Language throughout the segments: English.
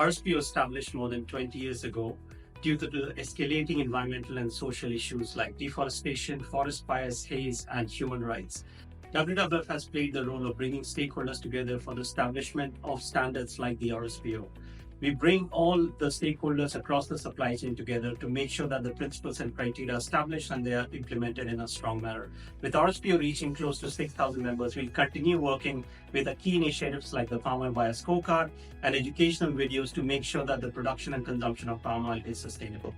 RSPO established more than 20 years ago due to the escalating environmental and social issues like deforestation, forest fires, haze, and human rights. WWF has played the role of bringing stakeholders together for the establishment of standards like the RSPO. We bring all the stakeholders across the supply chain together to make sure that the principles and criteria are established and they are implemented in a strong manner. With RSPO reaching close to 6,000 members, we'll continue working with the key initiatives like the Palm Oil Buyer Scorecard and educational videos to make sure that the production and consumption of palm oil is sustainable.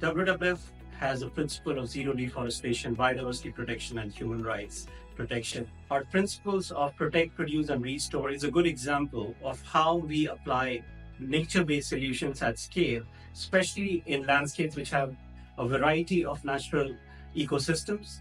WWF has a principle of zero deforestation, biodiversity protection, and human rights protection. Our principles of protect, produce, and restore is a good example of how we apply nature-based solutions at scale, especially in landscapes which have a variety of natural ecosystems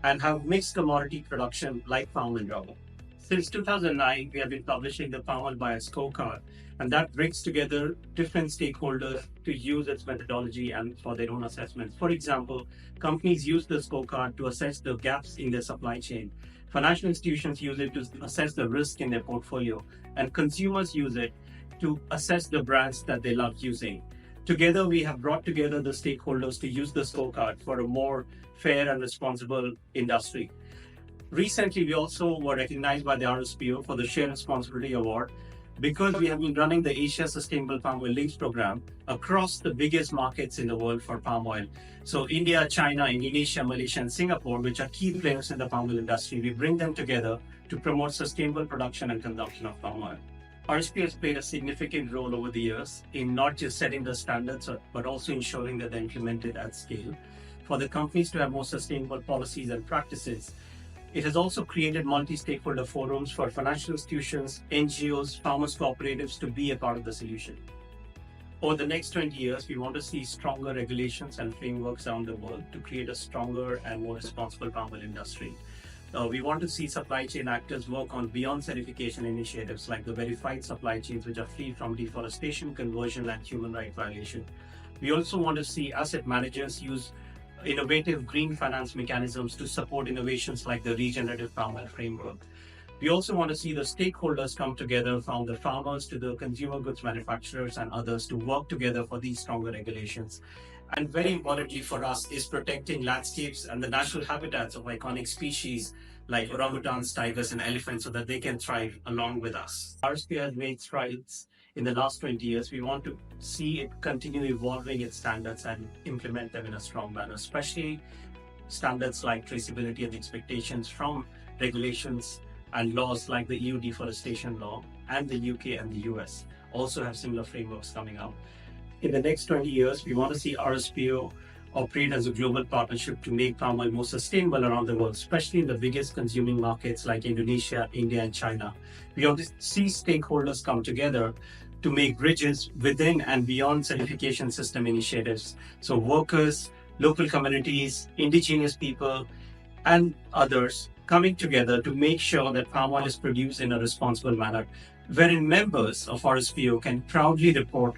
and have mixed commodity production like palm and rubber. Since 2009, we have been publishing the Palm Oil Buyer Scorecard, and that brings together different stakeholders to use its methodology and for their own assessments. For example, companies use the scorecard to assess the gaps in their supply chain. Financial institutions use it to assess the risk in their portfolio, and consumers use it to assess the brands that they love using. Together, we have brought together the stakeholders to use the scorecard for a more fair and responsible industry. Recently, we also were recognized by the RSPO for the Share Responsibility Award because we have been running the Asia Sustainable Palm Oil Links program across the biggest markets in the world for palm oil. So India, China, Indonesia, Malaysia, and Singapore, which are key players in the palm oil industry, we bring them together to promote sustainable production and consumption of palm oil. RSPO has played a significant role over the years in not just setting the standards, but also ensuring that they're implemented at scale. For the companies to have more sustainable policies and practices, it has also created multi-stakeholder forums for financial institutions, NGOs, farmers cooperatives to be a part of the solution. Over the next 20 years, we want to see stronger regulations and frameworks around the world to create a stronger and more responsible palm oil industry. We want to see supply chain actors work on beyond certification initiatives like the verified supply chains, which are free from deforestation, conversion, and human rights violation. We also want to see asset managers use innovative green finance mechanisms to support innovations like the regenerative palm oil framework. We also want to see the stakeholders come together, from the farmers to the consumer goods manufacturers and others, to work together for these stronger regulations. And very importantly for us is protecting landscapes and the natural habitats of iconic species like orangutans, tigers, and elephants so that they can thrive along with us. RSPO has made strides in the last 20 years. We want to see it continue evolving its standards and implement them in a strong manner, especially standards like traceability and expectations from regulations and laws like the EU deforestation law, and the UK and the US also have similar frameworks coming out. In the next 20 years, we want to see RSPO operate as a global partnership to make palm oil more sustainable around the world, especially in the biggest consuming markets like Indonesia, India, and China. We want to see stakeholders come together to make bridges within and beyond certification system initiatives. So workers, local communities, indigenous people, and others coming together to make sure that palm oil is produced in a responsible manner, wherein members of RSPO can proudly report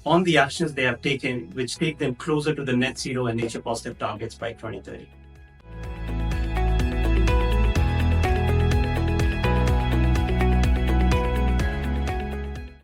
on the actions they have taken, which take them closer to the net zero and nature positive targets by 2030.